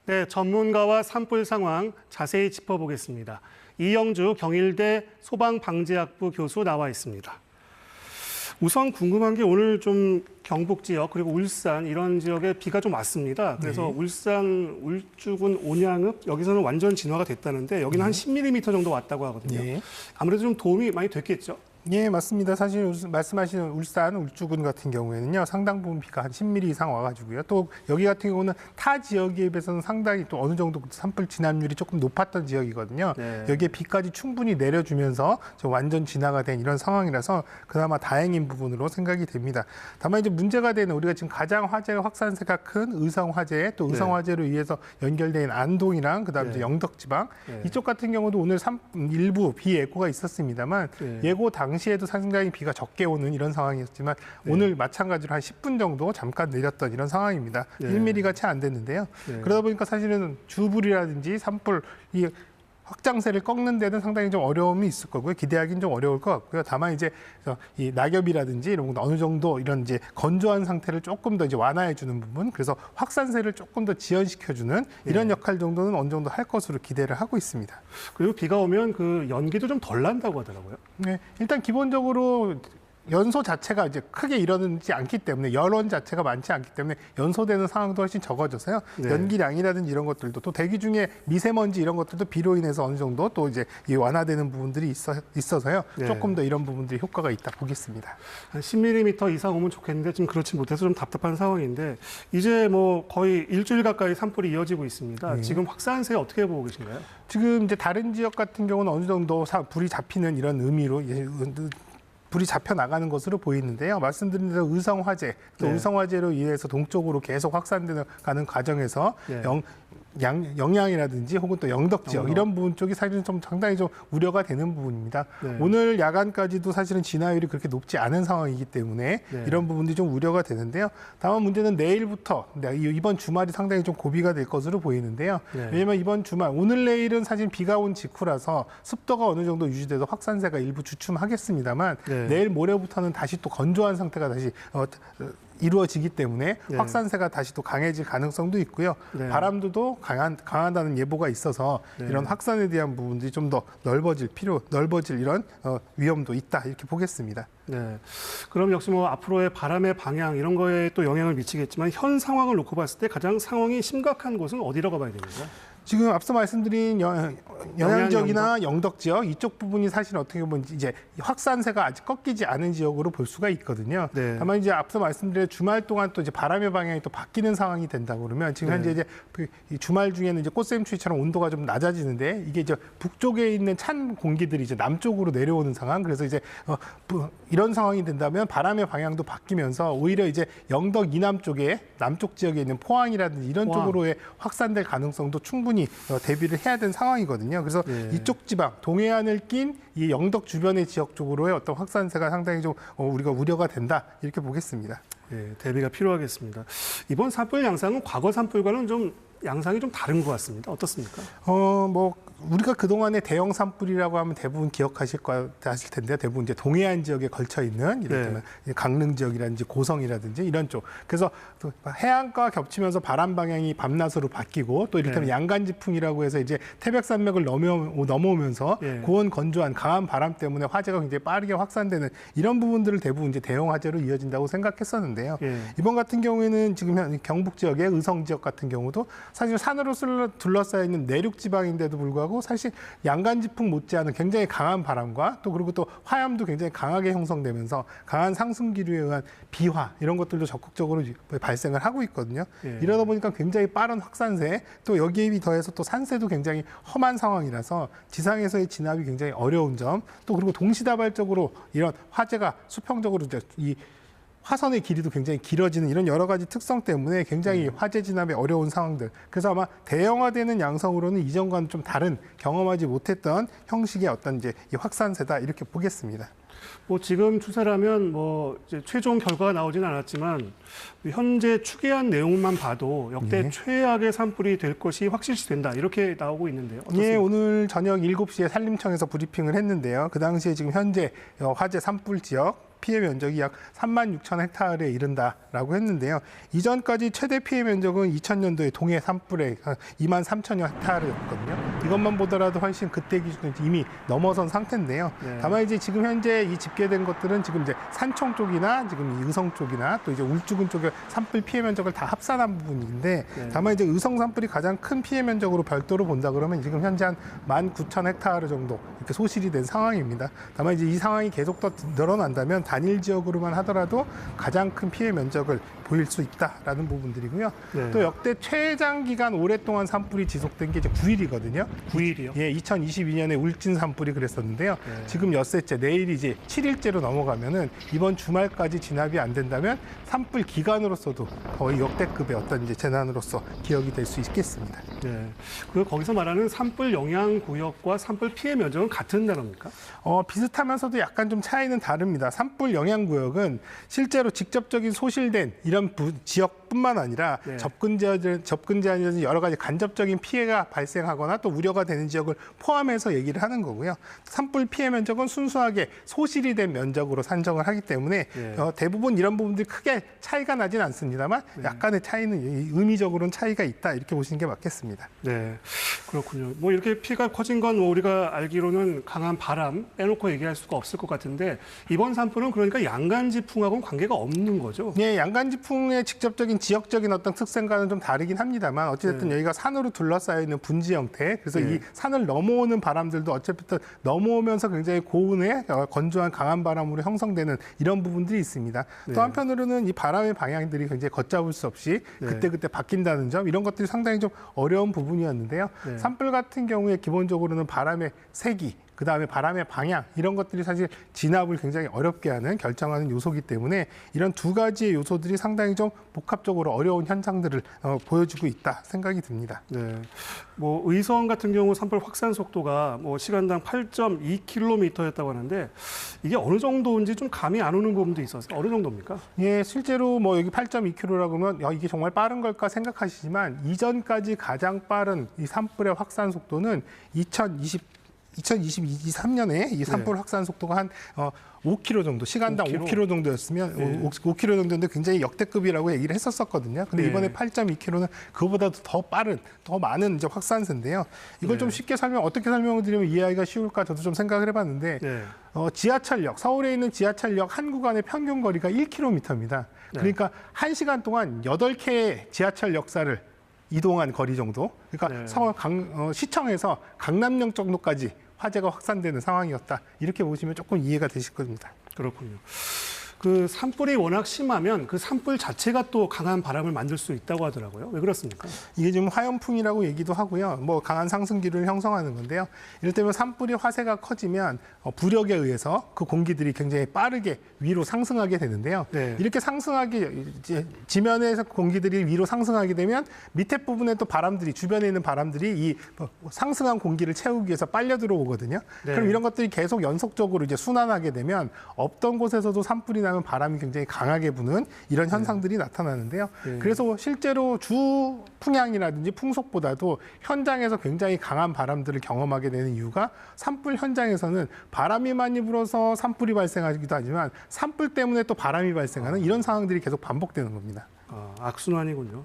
네, 전문가와 산불 상황 자세히 짚어보겠습니다. 이영주 경일대 소방방재학부 교수 나와 있습니다. 우선 궁금한 게 오늘 좀 경북 지역 그리고 울산 이런 지역에 비가 좀 왔습니다. 그래서 네. 울산 울주군 온양읍 여기서는 완전 진화가 됐다는데 여기는 한 10mm 정도 왔다고 하거든요. 네. 아무래도 좀 도움이 많이 됐겠죠? 예, 맞습니다. 사실 말씀하시는 울산, 울주군 같은 경우에는요, 상당 부분 비가 한 10mm 이상 와가지고요. 또 여기 같은 경우는 타 지역에 비해서는 상당히 또 어느 정도 산불 진압률이 조금 높았던 지역이거든요. 네. 여기에 비까지 충분히 내려주면서 좀 완전 진화가 된 이런 상황이라서 그나마 다행인 부분으로 생각이 됩니다. 다만 이제 문제가 되는 우리가 지금 가장 화재 확산세가 큰 의성 화재, 또 의성 화재로 의해서 연결된 안동이랑 그다음에 이제 영덕 지방 이쪽 같은 경우도 오늘 일부 비 예고가 있었습니다만 예고 당시에도 상당히 비가 적게 오는 이런 상황이었지만 오늘 마찬가지로 한 10분 정도 잠깐 내렸던 이런 상황입니다. 1mm가 채 안 됐는데요. 그러다 보니까 사실은 주불이라든지 산불 이 확장세를 꺾는 데는 상당히 좀 어려움이 있을 거고요. 기대하기는 좀 어려울 것 같고요. 다만 이제 이 낙엽이라든지 이런 거 어느 정도 이런 이제 건조한 상태를 조금 더 이제 완화해 주는 부분, 그래서 확산세를 조금 더 지연시켜 주는 이런 역할 정도는 어느 정도 할 것으로 기대를 하고 있습니다. 그리고 비가 오면 그 연기도 좀 덜 난다고 하더라고요. 네, 일단 기본적으로 연소 자체가 이제 크게 일어나지 않기 때문에 열원 자체가 많지 않기 때문에 연소되는 상황도 훨씬 적어져서요. 연기량이라든지 이런 것들도 또 대기 중에 미세먼지 이런 것들도 비로 인해서 어느 정도 또 이제 이 완화되는 부분들이 있어서요. 조금 더 이런 부분들이 효과가 있다 보겠습니다. 한 10mm 이상 오면 좋겠는데 좀 그렇지 못해서 좀 답답한 상황인데 이제 뭐 거의 일주일 가까이 산불이 이어지고 있습니다. 지금 확산세 어떻게 보고 계신가요? 지금 이제 다른 지역 같은 경우는 어느 정도 불이 잡히는 이런 의미로 불이 잡혀 나가는 것으로 보이는데요. 말씀드린 대로 의성 화재, 또 의성 화재로 인해서 동쪽으로 계속 확산되는 가는 과정에서 영양이라든지 혹은 또 영덕 지역 이런 부분 쪽이 사실은 좀 상당히 좀 우려가 되는 부분입니다. 오늘 야간까지도 사실은 진화율이 그렇게 높지 않은 상황이기 때문에 이런 부분들이 좀 우려가 되는데요. 다만 문제는 내일부터 이번 주말이 상당히 좀 고비가 될 것으로 보이는데요. 왜냐하면 이번 주말 오늘 내일은 사실 비가 온 직후라서 습도가 어느 정도 유지돼서 확산세가 일부 주춤하겠습니다만 내일 모레부터는 다시 또 건조한 상태가 다시 이루어지기 때문에 확산세가 다시 또 강해질 가능성도 있고요. 바람도 강하다는 예보가 있어서 이런 확산에 대한 부분들이 좀 더 넓어질 이런 위험도 있다 이렇게 보겠습니다. 네. 그럼 역시 뭐 앞으로의 바람의 방향 이런 거에 또 영향을 미치겠지만 현 상황을 놓고 봤을 때 가장 상황이 심각한 곳은 어디라고 봐야 됩니까? 지금 앞서 말씀드린 영양 지역이나 영덕 지역 이쪽 부분이 사실 어떻게 보면 이제 확산세가 아직 꺾이지 않은 지역으로 볼 수가 있거든요. 다만 이제 앞서 말씀드린 주말 동안 또 이제 바람의 방향이 또 바뀌는 상황이 된다고 그러면 지금 현재 이제 이 주말 중에는 이제 꽃샘추위처럼 온도가 좀 낮아지는데 이게 이제 북쪽에 있는 찬 공기들이 이제 남쪽으로 내려오는 상황. 그래서 이제 이런 상황이 된다면 바람의 방향도 바뀌면서 오히려 이제 영덕 이남 쪽에 남쪽 지역에 있는 포항이라든지 이런 쪽으로의 확산될 가능성도 충분히 대비를 해야 되는 상황이거든요. 그래서 이쪽 지방, 동해안을 낀 이 영덕 주변의 지역 쪽으로의 어떤 확산세가 상당히 좀 우리가 우려가 된다 이렇게 보겠습니다. 대비가 필요하겠습니다. 이번 산불 양상은 과거 산불과는 좀 양상이 좀 다른 것 같습니다. 어떻습니까? 우리가 그동안의 대형 산불이라고 하면 대부분 기억하실 텐데요. 대부분 이제 동해안 지역에 걸쳐 있는 이를테면 강릉 지역이라든지 고성이라든지 이런 쪽. 그래서 해안과 겹치면서 바람 방향이 밤낮으로 바뀌고 또 이를테면 양간지풍이라고 해서 이제 태백산맥을 넘어오면서 고온 건조한 강한 바람 때문에 화재가 굉장히 빠르게 확산되는 이런 부분들을 대부분 이제 대형 화재로 이어진다고 생각했었는데요. 이번 같은 경우에는 지금 경북 지역의 의성 지역 같은 경우도 사실 산으로 둘러싸여 있는 내륙 지방인데도 불구하고 사실 양간지풍 못지않은 굉장히 강한 바람과 또 그리고 또 화염도 굉장히 강하게 형성되면서 강한 상승기류에 의한 비화 이런 것들도 적극적으로 발생을 하고 있거든요. 이러다 보니까 굉장히 빠른 확산세 또 여기에 더해서 또 산세도 굉장히 험한 상황이라서 지상에서의 진압이 굉장히 어려운 점 또 그리고 동시다발적으로 이런 화재가 수평적으로 이 화선의 길이도 굉장히 길어지는 이런 여러 가지 특성 때문에 굉장히 화재 진압에 어려운 상황들. 그래서 아마 대형화되는 양상으로는 이전과는 좀 다른 경험하지 못했던 형식의 어떤 이제 이 확산세다 이렇게 보겠습니다. 뭐 지금 추세라면 뭐 이제 최종 결과가 나오지는 않았지만 현재 추계한 내용만 봐도 역대 예. 최악의 산불이 될 것이 확실시된다 이렇게 나오고 있는데요. 어떻습니까? 예, 오늘 저녁 7시에 산림청에서 브리핑을 했는데요. 그 당시에 지금 현재 화재 산불 지역 피해 면적이 약 36,000헥타르에 이른다라고 했는데요. 이전까지 최대 피해 면적은 2000년도에 동해 산불에 23,000여 헥타르였거든요. 이것만 보더라도 훨씬 그때 기준을 이미 넘어선 상태인데요. 네. 다만 이제 지금 현재 이 집계된 것들은 지금 이제 산청 쪽이나 지금 이 의성 쪽이나 또 이제 울주군 쪽의 산불 피해 면적을 다 합산한 부분인데 네. 다만 이제 의성 산불이 가장 큰 피해 면적으로 별도로 본다 그러면 지금 현재 한 19,000헥타르 정도 이렇게 소실이 된 상황입니다. 다만 이제 이 상황이 계속 더 늘어난다면 단일 지역으로만 하더라도 가장 큰 피해 면적을 보일 수 있다라는 부분들이고요. 네. 또 역대 최장 기간 오랫동안 산불이 지속된 게 이제 9일이거든요. 9일이요? 예, 2022년에 울진 산불이 그랬었는데요. 네. 지금 엿새째 내일이 이제 7일째로 넘어가면은 이번 주말까지 진압이 안 된다면 산불 기간으로서도 거의 역대급의 어떤 이제 재난으로서 기억이 될 수 있겠습니다. 네. 그 거기서 말하는 산불 영향 구역과 산불 피해 면적은 같은 단어입니까? 비슷하면서도 약간 좀 차이는 다릅니다. 산불 영향 구역은 실제로 직접적인 소실된 이런 지역뿐만 아니라 네. 접근 제한이라든지 여러 가지 간접적인 피해가 발생하거나 또 우려가 되는 지역을 포함해서 얘기를 하는 거고요. 산불 피해 면적은 순수하게 소실이 된 면적으로 산정을 하기 때문에 네. 대부분 이런 부분들이 크게 차이가 나진 않습니다만 약간의 차이는 의미적으로는 차이가 있다 이렇게 보시는 게 맞겠습니다. 네, 그렇군요. 뭐 이렇게 피해가 커진 건 뭐 우리가 알기로는 강한 바람 빼놓고 얘기할 수가 없을 것 같은데 이번 산불은 그러니까 양간지풍하고는 관계가 없는 거죠? 예, 양간지풍의 직접적인 지역적인 어떤 특성과는 좀 다르긴 합니다만 어찌됐든 네. 여기가 산으로 둘러싸여 있는 분지 형태, 그래서 네. 이 산을 넘어오는 바람들도 어쨌든 넘어오면서 굉장히 고온의 건조한 강한 바람으로 형성되는 이런 부분들이 있습니다. 네. 또 한편으로는 이 바람의 방향들이 굉장히 걷잡을 수 없이 네. 그때그때 바뀐다는 점, 이런 것들이 상당히 좀 어려운 부분이었는데요. 네. 산불 같은 경우에 기본적으로는 바람의 세기, 그다음에 바람의 방향 이런 것들이 사실 진압을 굉장히 어렵게 하는 결정하는 요소이기 때문에 이런 두 가지의 요소들이 상당히 좀 복합적으로 어려운 현상들을 보여주고 있다 생각이 듭니다. 네. 뭐 의성 같은 경우 산불 확산 속도가 뭐 시간당 8.2km였다고 하는데 이게 어느 정도인지 좀 감이 안 오는 부분도 있어서 어느 정도입니까? 예, 실제로 뭐 여기 8.2km라고 하면 이게 정말 빠른 걸까 생각하시지만 이전까지 가장 빠른 이 산불의 확산 속도는 2023년에 이 산불 확산 속도가 한 5km 정도, 시간당 5km 정도였으면 네. 5km 정도인데 굉장히 역대급이라고 얘기를 했었거든요. 근데 네. 이번에 8.2km는 그거보다도 더 빠른, 더 많은 이제 확산세인데요. 이걸 네. 좀 쉽게 어떻게 설명을 드리면 이해하기가 쉬울까 저도 좀 생각을 해봤는데 네. 지하철역, 서울에 있는 지하철역 한 구간의 평균 거리가 1km입니다. 네. 그러니까 1시간 동안 8개의 지하철 역사를 이동한 거리 정도. 그러니까 네. 서울 시청에서 강남역 정도까지 화재가 확산되는 상황이었다. 이렇게 보시면 조금 이해가 되실 겁니다. 그렇군요. 그 산불이 워낙 심하면 그 산불 자체가 또 강한 바람을 만들 수 있다고 하더라고요. 왜 그렇습니까? 이게 지금 화염풍이라고 얘기도 하고요. 뭐 강한 상승기류를 형성하는 건데요. 이를테면 산불이 화세가 커지면 부력에 의해서 그 공기들이 굉장히 빠르게 위로 상승하게 되는데요. 네. 이렇게 상승하게 이제 지면에서 공기들이 위로 상승하게 되면 밑에 부분에 또 바람들이 주변에 있는 바람들이 이 상승한 공기를 채우기 위해서 빨려 들어오거든요. 네. 그럼 이런 것들이 계속 연속적으로 이제 순환하게 되면 없던 곳에서도 산불이 나면 바람이 굉장히 강하게 부는 이런 현상들이 나타나는데요. 네. 그래서 실제로 주 풍향이라든지 풍속보다도 현장에서 굉장히 강한 바람들을 경험하게 되는 이유가 산불 현장에서는 바람이 많이 불어서 산불이 발생하기도 하지만 산불 때문에 또 바람이 발생하는 이런 상황들이 계속 반복되는 겁니다. 악순환이군요.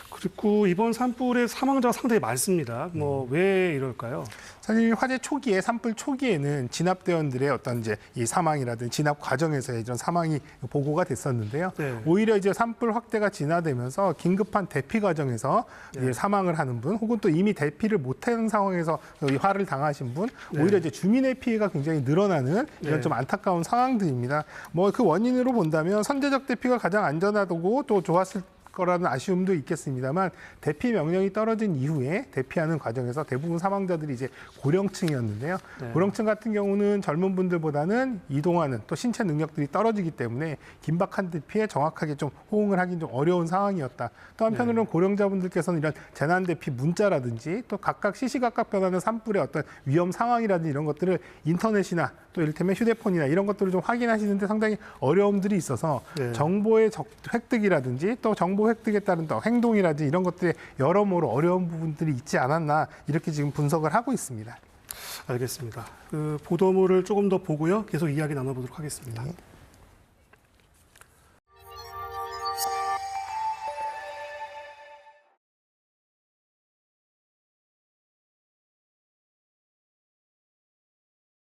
그리고 이번 산불의 사망자가 상당히 많습니다. 뭐 왜 이럴까요? 사실 화재 초기에 산불 초기에는 진압대원들의 어떤 이제 이 사망이라든지 진압 과정에서의 이런 사망이 보고가 됐었는데요. 네. 오히려 이제 산불 확대가 진화되면서 긴급한 대피 과정에서 이제 사망을 하는 분, 혹은 또 이미 대피를 못하는 상황에서 이 화를 당하신 분, 오히려 이제 주민의 피해가 굉장히 늘어나는 이런 네. 좀 안타까운 상황들입니다. 뭐 그 원인으로 본다면 선제적 대피가 가장 안전하고 또 좋았을 거라는 아쉬움도 있겠습니다만 대피 명령이 떨어진 이후에 대피하는 과정에서 대부분 사망자들이 이제 고령층이었는데요. 네. 고령층 같은 경우는 젊은 분들보다는 이동하는 또 신체 능력들이 떨어지기 때문에 긴박한 대피에 정확하게 좀 호응을 하긴 좀 어려운 상황이었다. 또 한편으로는 고령자분들께서는 이런 재난 대피 문자라든지 또 각각 시시각각 변하는 산불의 어떤 위험 상황이라든지 이런 것들을 인터넷이나 또 이를테면 휴대폰이나 이런 것들을 좀 확인하시는데 상당히 어려움들이 있어서 네. 정보의 획득이라든지 또 정보 획득에 따른 또 행동이라든지 이런 것들에 여러모로 어려운 부분들이 있지 않았나 이렇게 지금 분석을 하고 있습니다. 알겠습니다. 그 보도물을 조금 더 보고요. 계속 이야기 나눠보도록 하겠습니다. 네.